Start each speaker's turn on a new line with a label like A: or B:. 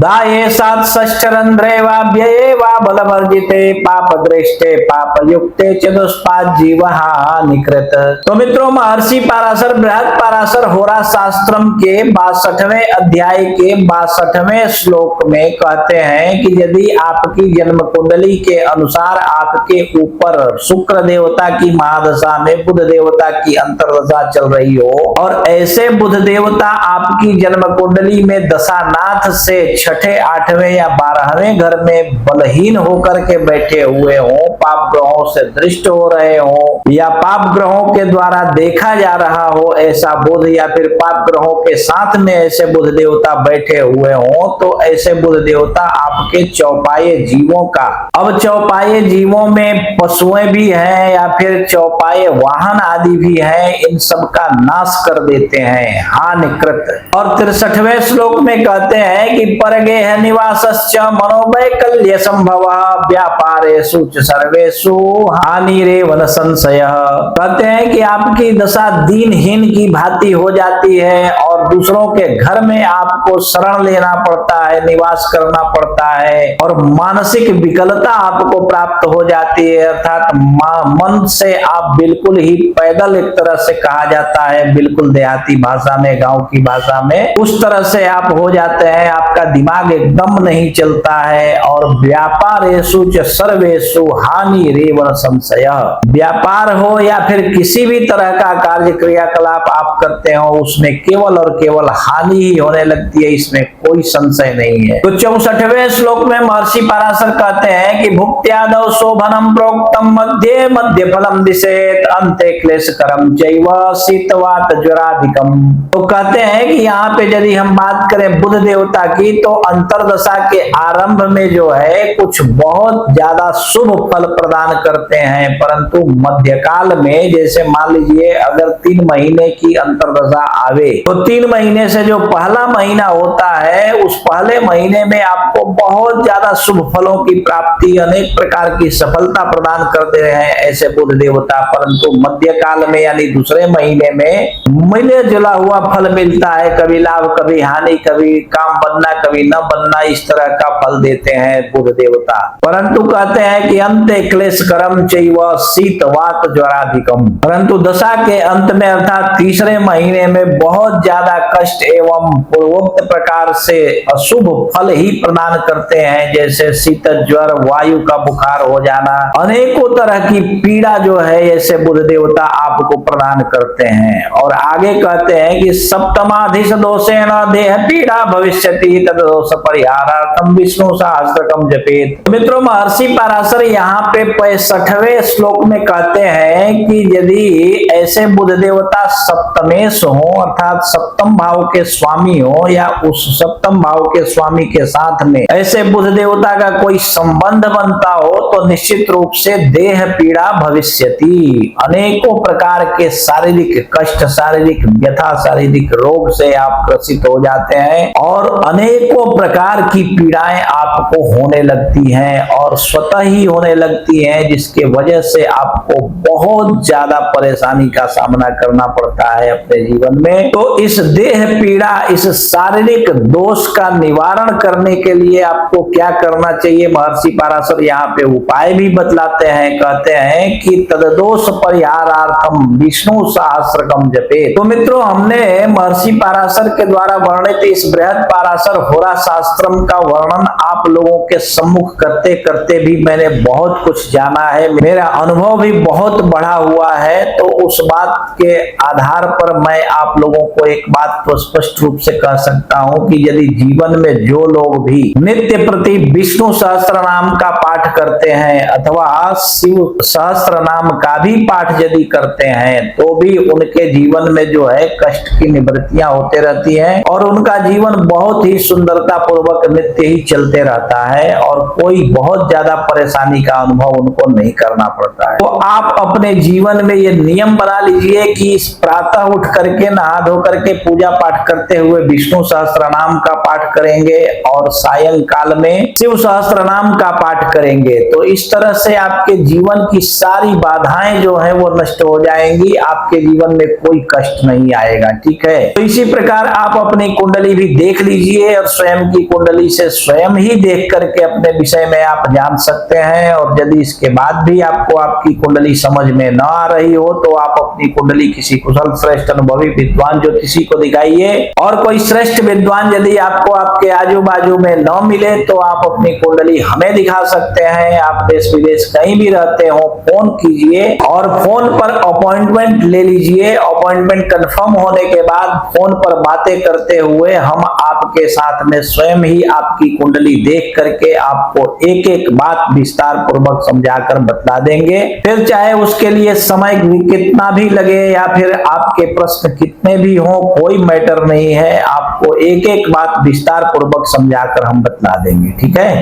A: दाये सात षष्ठरंध्रे वा व्यये वा बलवर्जिते पापदृष्टे पापयुक्ते च दुष्पाद जीवः निकृत। तो मित्रों, महर्षि पाराशर बृहद पाराशर होरा शास्त्रम के 62वें अध्याय के 62वें श्लोक में कहते हैं कि यदि आपकी जन्म कुंडली के अनुसार आपके ऊपर शुक्र देवता की महादशा में बुध देवता की अंतर्दशा चल रही हो और ऐसे बुध देवता आपकी जन्म कुंडली में दशानाथ से छठे, आठवें या 12वें घर में बलहीन होकर के बैठे हुए हो, पाप ग्रहों से दृष्ट हो रहे हो या पाप ग्रहों के द्वारा देखा जा रहा हो ऐसा बुध, या फिर पाप ग्रहों के साथ में ऐसे बुध देवता बैठे हुए हो, तो ऐसे बुध देवता आपके चौपाए जीवों का, अब चौपाए जीवों में पशुएं भी हैं या फिर चौपाए वाहन आदि भी हैं, इन सब का नाश कर देते हैं, हानिकृत। और 63वें श्लोक में कहते हैं कि परगे है निवासश्च मनोवैकल्य संभव व्यापारेषु च सर्वेषु हानिरेव न संशय। कहते हैं कि आपकी दशा दीनहीन की भांति हो जाती है और दूसरों के घर में आपको शरण लेना पड़ता है, निवास करना पड़ता है और मानसिक विकलता आपको प्राप्त हो जाती है, अर्थात मन से आप बिल्कुल ही पैदल, एक तरह से कहा जाता है बिल्कुल देहाती भाषा में, गांव की भाषा में, उस तरह से आप हो जाते हैं, आपका दिमाग एकदम नहीं चलता है। और व्यापारेषु च सर्वेषु हानिरेव न संशय, व्यापार हो या फिर किसी भी तरह का कार्य क्रियाकलाप आप करते हो उसमें केवल और केवल हानि ही होने लगती है, इसमें कोई संशय नहीं है। तो 64वें श्लोक में महर्षि पराशर कहते हैं कि भुक्त्यादौ शोभनम प्रोक्तम मध्ये मध्य फलम दिशेत अन्ते क्लेश करम चैव शीतवात ज्वराधिकम। तो कहते हैं कि यहाँ पे यदि हम बात करें बुध देवता की, तो अंतरदशा के आरंभ में जो है कुछ बहुत ज्यादा शुभ फल प्रदान करते हैं, परंतु मध्यकाल में, जैसे मान लीजिए अगर 3 महीने की अंतरदशा आवे तो 3 महीने से जो पहला महीना होता है उस पहले महीने में आपको बहुत ज्यादा शुभ फलों की प्राप्ति, अनेक प्रकार की सफलता प्रदान करते हैं ऐसे बुध देवता, परंतु मध्यकाल में यानी दूसरे महीने में मिले जुला हुआ फल मिलता है, कभी लाभ कभी हानि, कभी काम बनना कभी न बनना, इस तरह का फल देते हैं बुध देवता। परंतु कहते हैं कि अंते क्लेश करम चैव शीतवात ज्वराधिकम, परंतु दशा के अंत में अर्थात तीसरे महीने में बहुत ज्यादा कष्ट एवं पूर्वोक्त प्रकार से अशुभ फल ही प्रदान करते हैं, जैसे शीत ज्वर, वायु का बुखार हो जाना, अनेकों तरह की पीड़ा जो है ऐसे बुध देवता आपको प्रदान करते हैं। और आगे कहते हैं कि सप्तमाधीश दोषेण देह पीड़ा भविष्यति तद दोष परिहारार्थम विष्णु सहस्त्रकम जपेत। मित्रों, महर्षि पराशर यहाँ पे 65वें श्लोक में कहते हैं कि यदि ऐसे बुध देवता सप्तमेश हो, अर्थात सप्तम भाव के स्वामी हो, या उस सप्तम भाव के स्वामी के साथ में ऐसे बुध देवता का कोई संबंध बनता हो, तो निश्चित रूप से देह पीड़ा भविष्यति, अनेकों प्रकार के शारीरिक कष्ट, शारीरिक व्यथा, शारीरिक रोग से आप ग्रसित हो जाते हैं और अनेकों प्रकार की पीड़ाएं आपको होने लगती हैं और स्वतः ही होने लगती हैं, जिसके वजह से आपको बहुत ज्यादा परेशानी का सामना करना पड़ता है अपने जीवन में। तो इस देह पीड़ा, इस शारीरिक दोष का निवारण करने के लिए आपको क्या करना चाहिए, महर्षि पराशर यहाँ पे उपाय भी बतलाते हैं। कहते हैं कि तददोष परिहारार्थम विष्णु सहस्त्रकम जपे। तो मित्रों, हमने महर्षि पराशर के द्वारा वर्णित इस बृहद पाराशर होरा शास्त्रम का वर्णन आप लोगों के सम्मुख करते करते भी मैंने बहुत कुछ जाना है, मेरा अनुभव भी बहुत बढ़ा हुआ है। तो उस बात के आधार पर मैं आप लोगों को एक बात तो स्पष्ट रूप से कह सकता हूं कि यदि जीवन में जो लोग भी नित्य प्रति विष्णु सहस्त्र नाम का पाठ करते हैं अथवा शिव सहस्त्र नाम का भी पाठ यदि करते हैं, तो भी उनके जीवन में जो है कष्ट की निवृत्तियां होते रहती हैं और उनका जीवन बहुत ही सुंदरता पूर्वक नित्य ही चलते रहता है और कोई बहुत ज्यादा परेशानी का अनुभव उनको नहीं करना पड़ता है। तो आप अपने जीवन में ये नियम बना लीजिए कि इस प्रातः उठ करके नहा धो करके पूजा पाठ करते हुए विष्णु सहस्त्रनाम का पाठ करेंगे और सायंकाल में शिव सहस्त्रनाम का पाठ करेंगे। तो इस तरह से आपके जीवन की सारी बाधाएं जो है वो नष्ट हो जाएंगी, आपके जीवन में कोई कष्ट नहीं आएगा। ठीक है, तो इसी प्रकार आप अपनी कुंडली भी देख लीजिए और स्वयं की कुंडली से स्वयं ही देख करके अपने विषय में आप जान सकते हैं। और यदि इसके बाद भी आपको आपकी कुंडली समझ में न आ रही हो तो आप अपनी कुंडली किसी कुशल श्रेष्ठ अनुभवी विद्वान ज्योतिषी को दिखाइए। और कोई श्रेष्ठ विद्वान यदि आपको आपके आजू बाजू में न मिले तो आप अपनी कुंडली हमें दिखा सकते हैं। आप देश विदेश कहीं भी रहते हो, फोन कीजिए और फोन पर अपॉइंटमेंट ले लीजिए। अपॉइंटमेंट कंफर्म होने के बाद फोन पर बातें करते हुए हम आपके साथ में स्वयं ही आपकी कुंडली देख करके आपको एक एक बात विस्तार पूर्वक समझाकर बतला देंगे। फिर चाहे उसके लिए समय कितना भी लगे या फिर आपके प्रश्न कितने भी हो, कोई मैटर नहीं है, आपको एक एक बात विस्तार पूर्वक समझाकर हम बतला देंगे। ठीक है।